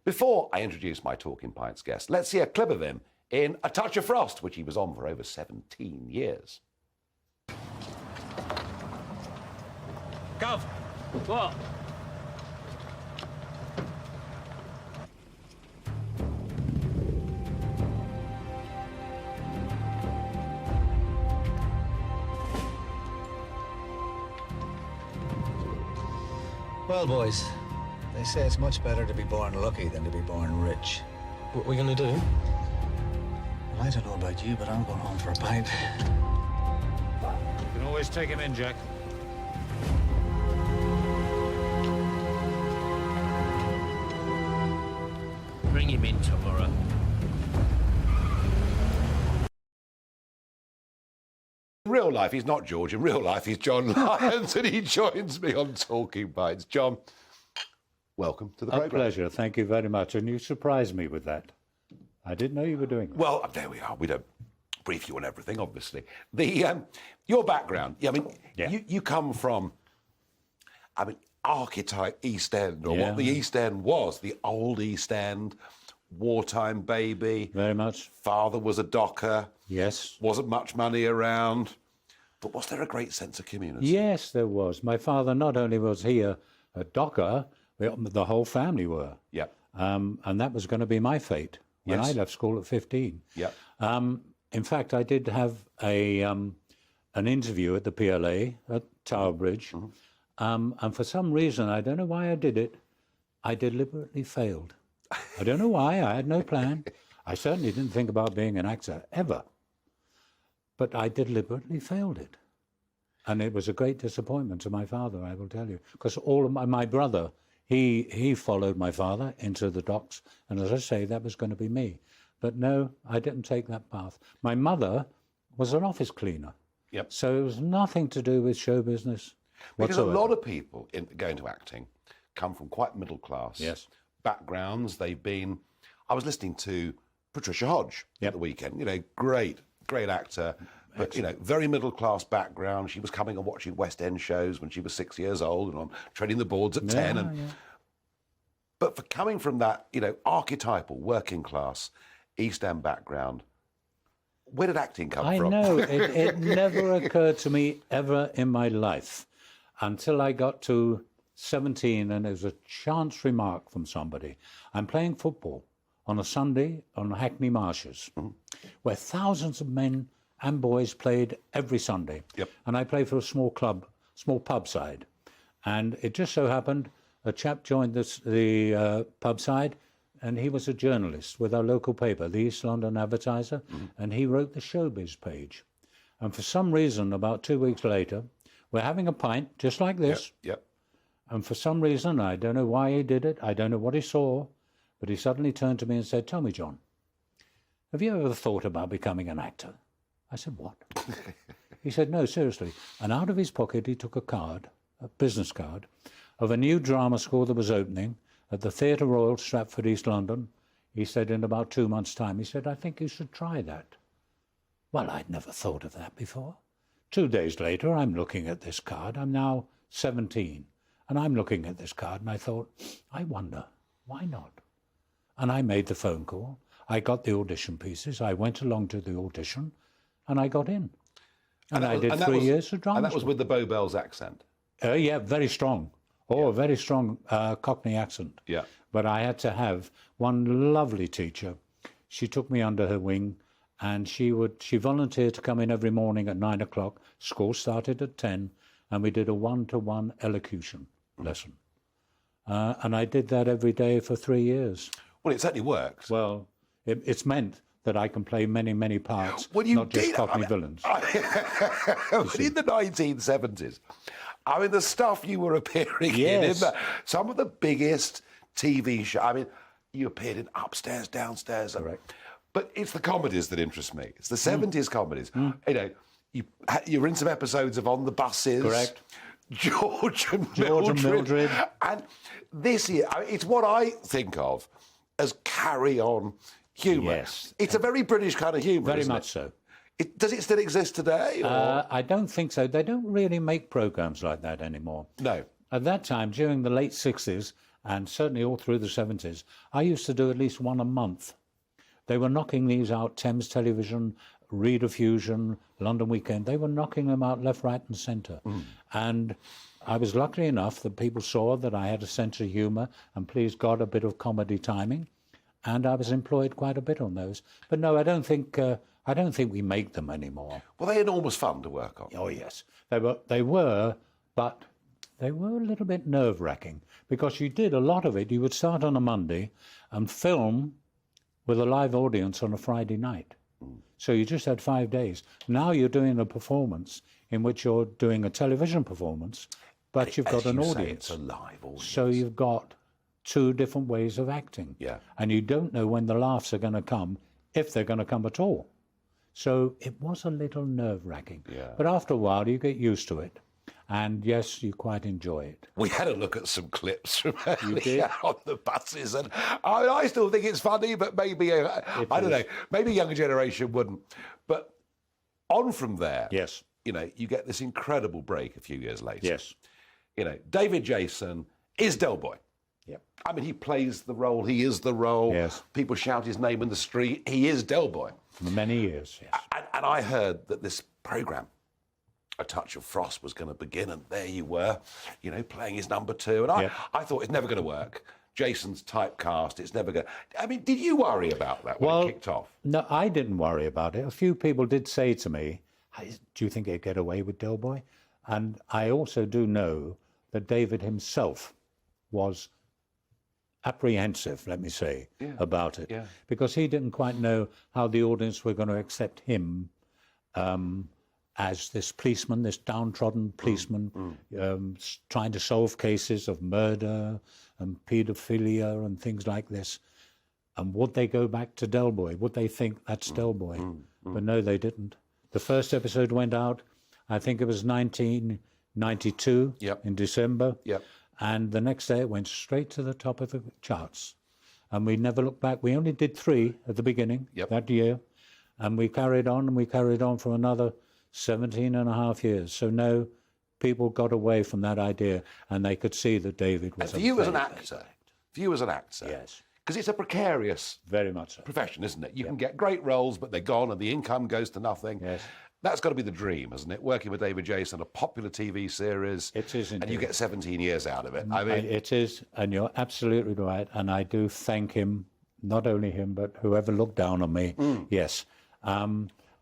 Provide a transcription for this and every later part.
Before I introduce my Talking Pints guest, let's see a clip of him in A Touch of Frost, which he was on for over 17 years. Gov, what? Well, boys, they say it's much better to be born lucky than to be born rich. What are we gonna do? Well, I don't know about you, but I'm going home for a pint. You can always take him in, Jack. Bring him in tomorrow. In real life, he's not George. In real life, he's John Lyons, and he joins me on Talking Pints. John, welcome to the A programme. pleasure. Thank you very much. And you surprised me with that. I didn't know you were doing that. Well, there we are. We don't brief you on everything, obviously. Your background, you come from, archetype East End, or what the East End was, the old East End, wartime baby. Very much. Father was a docker. Yes. Wasn't much money around. But was there a great sense of community? Yes, there was. My father, not only was he a docker, the whole family were. Yeah. And that was going to be my fate when I left school at 15. Yeah. In fact, I did have an interview at the PLA at Tower Bridge. And for some reason, I don't know why I did it, I deliberately failed. I don't know why. I had no plan. I certainly didn't think about being an actor, ever. But I deliberately failed it. And it was a great disappointment to my father, I will tell you. Because all of my brother, he followed my father into the docks. And as I say, that was going to be me. But no, I didn't take that path. My mother was an office cleaner. Yep. So it was nothing to do with show business Because whatsoever. a lot of people going to acting come from quite middle class backgrounds. They've been... I was listening to Patricia Hodge at the weekend. You know, great actor, but, very middle class background. She was coming and watching West End shows when she was 6 years old and on treading the boards at 10. But for coming from that, archetypal working class East End background, where did acting come from? I know. It never occurred to me ever in my life until I got to 17 and there was a chance remark from somebody. I'm playing football on a Sunday on Hackney Marshes, where thousands of men and boys played every Sunday. Yep. And I played for a small club, small pub side. And it just so happened a chap joined the pub side, and he was a journalist with our local paper, the East London Advertiser, and he wrote the showbiz page. And for some reason, about 2 weeks later, we're having a pint, just like this. Yep. And for some reason, I don't know why he did it, I don't know what he saw, but he suddenly turned to me and said, "Tell me, John, have you ever thought about becoming an actor?" I said, "What?" He said, "No, seriously." And out of his pocket, he took a card, a business card, of a new drama school that was opening at the Theatre Royal, Stratford, East London. He said, in about 2 months' time, he said, "I think you should try that." Well, I'd never thought of that before. 2 days later, I'm looking at this card. I'm now 17, and I'm looking at this card, and I thought, I wonder, why not? And I made the phone call. I got the audition pieces. I went along to the audition, and I got in. And I did 3 years of drama And that was school. with the Bow Bells accent? Yeah, very strong. Oh, a very strong Cockney accent. Yeah. But I had to have one lovely teacher. She took me under her wing, and she volunteered to come in every morning at 9 o'clock. School started at 10, and we did a one-to-one elocution lesson. And I did that every day for 3 years. Well, it certainly works. Well, it's meant that I can play many, many parts, Well, you not just did. Cockney villains. But in the 1970s, I mean, the stuff you were appearing in some of the biggest TV shows. You appeared in Upstairs, Downstairs. Correct. But it's the comedies that interest me. It's the 70s comedies. You were in some episodes of On the Buses. Correct. George and George Mildred. and Mildred. And this year, it's what I think of as carry-on humour. Yes. It's a very British kind of humour, Very isn't much it? so. Does it still exist today? Or? I don't think so. They don't really make programs like that anymore. No. At that time, during the late 60s and certainly all through the 70s, I used to do at least one a month. They were knocking these out, Thames Television, Reader Fusion, London Weekend. They were knocking them out left, right and centre. And I was lucky enough that people saw that I had a sense of humour and, please God, a bit of comedy timing. And I was employed quite a bit on those. But no, I don't think we make them anymore. Were they enormous fun to work on? Oh, yes. They were, but they were a little bit nerve-wracking because you did a lot of it. You would start on a Monday and film with a live audience on a Friday night. So you just had 5 days. Now you're doing a performance in which you're doing a television performance, but you've got an audience. It's a live audience. So you've got 2 different ways of acting. Yeah. And you don't know when the laughs are going to come, if they're going to come at all. So it was a little nerve-wracking. Yeah. But after a while, you get used to it. And yes, you quite enjoy it. We had a look at some clips from did? earlier on the buses, and I still think it's funny, but maybe, I don't know, maybe a younger generation wouldn't. But on from there, Yes. you know, you get this incredible break a few years later. Yes. You know, David Jason is Del Boy. Yep. I mean, he plays the role, he is the role. Yes. People shout his name in the street, he is Del Boy. For many years, yes. And I heard that this programme, A Touch of Frost, was going to begin, and there you were, you know, playing his number 2. And I thought it's never going to work. Jason's typecast, it's never going to... I mean, did you worry about that when it kicked off? No, I didn't worry about it. A few people did say to me, do you think he'd get away with Del Boy? And I also do know that David himself was apprehensive, let me say, about it. Yeah. Because he didn't quite know how the audience were going to accept him as this policeman, this downtrodden policeman, trying to solve cases of murder and paedophilia and things like this. And would they go back to Del Boy? Would they think that's Del Boy? But no, they didn't. The first episode went out, I think it was 1992 in December. Yep. And the next day it went straight to the top of the charts. And we never looked back. We only did 3 at the beginning that year. And we carried on for another 17 and a half years. So no, people got away from that idea and they could see that David was For you as an actor, yes, because it's a precarious very much so. profession, isn't it? You can get great roles, but they're gone and the income goes to nothing. Yes. That's got to be the dream, hasn't it? Working with David Jason, a popular TV series. It is indeed. And you get 17 years out of it. I mean, It is, and you're absolutely right. And I do thank him, not only him, but whoever looked down on me. Yes.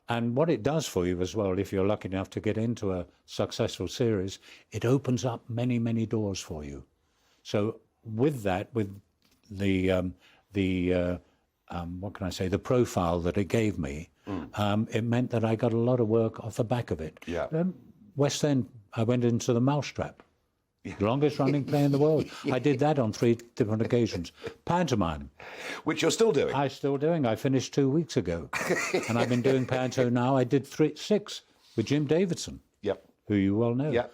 And what it does for you as well, if you're lucky enough to get into a successful series, it opens up many, many doors for you. So with that, with the what can I say, the profile that it gave me, it meant that I got a lot of work off the back of it. Yeah. West End, I went into The Mousetrap. The longest running play in the world. I did that on 3 different occasions. Pantomime. which you're still doing. I'm still doing. I finished 2 weeks ago. And I've been doing panto now. I did 6 with Jim Davidson, who you well know. Yep.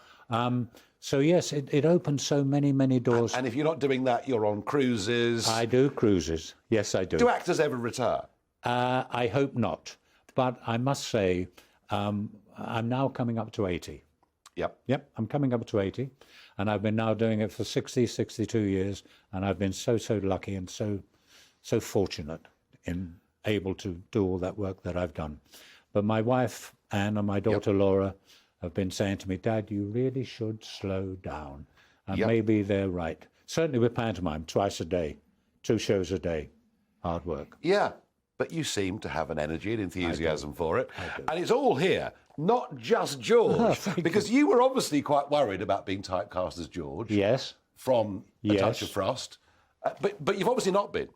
So, yes, it opened so many, many doors. And if you're not doing that, you're on cruises. I do cruises. Yes, I do. Do actors ever retire? I hope not. But I must say, I'm now coming up to 80. Yep, I'm coming up to 80. And I've been now doing it for 62 years. And I've been so lucky and so fortunate in able to do all that work that I've done. But my wife, Anne, and my daughter, Laura, have been saying to me, Dad, you really should slow down. And maybe they're right. Certainly with pantomime, twice a day, 2 shows a day, hard work. Yeah, but you seem to have an energy and enthusiasm for it. And it's all here, not just George. Because you were obviously quite worried about being typecast as George. Yes. From A Touch of Frost. But you've obviously not been.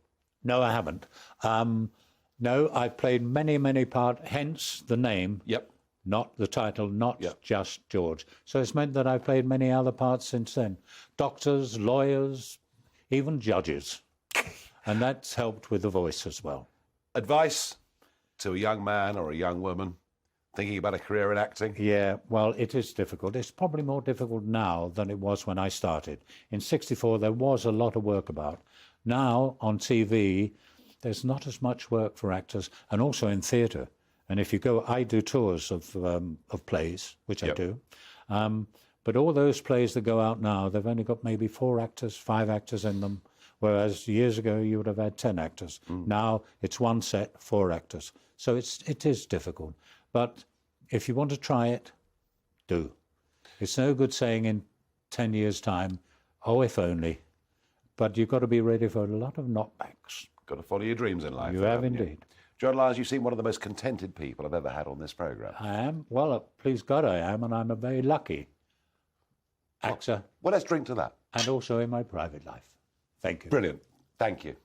No, I haven't. No, I've played many, many parts, hence the name. Not the title, not just George. So it's meant that I've played many other parts since then. Doctors, lawyers, even judges. And that's helped with the voice as well. Advice to a young man or a young woman thinking about a career in acting? Yeah, well, it is difficult. It's probably more difficult now than it was when I started. In '64, there was a lot of work about. Now, on TV, there's not as much work for actors, and also in theatre. And if you go, I do tours of plays, which I do. But all those plays that go out now, they've only got maybe 4 actors, 5 actors in them, whereas years ago you would have had 10 actors. Now it's 1 set, 4 actors. So it is difficult. But if you want to try it, do. It's no good saying in 10 years' time, oh, if only. But you've got to be ready for a lot of knockbacks. Got to follow your dreams in life. You have haven't you? indeed. John Lyons, you seem one of the most contented people I've ever had on this programme. I am. Well, please God I am, and I'm a very lucky actor. Well, let's drink to that. And also in my private life. Thank you. Brilliant. Thank you.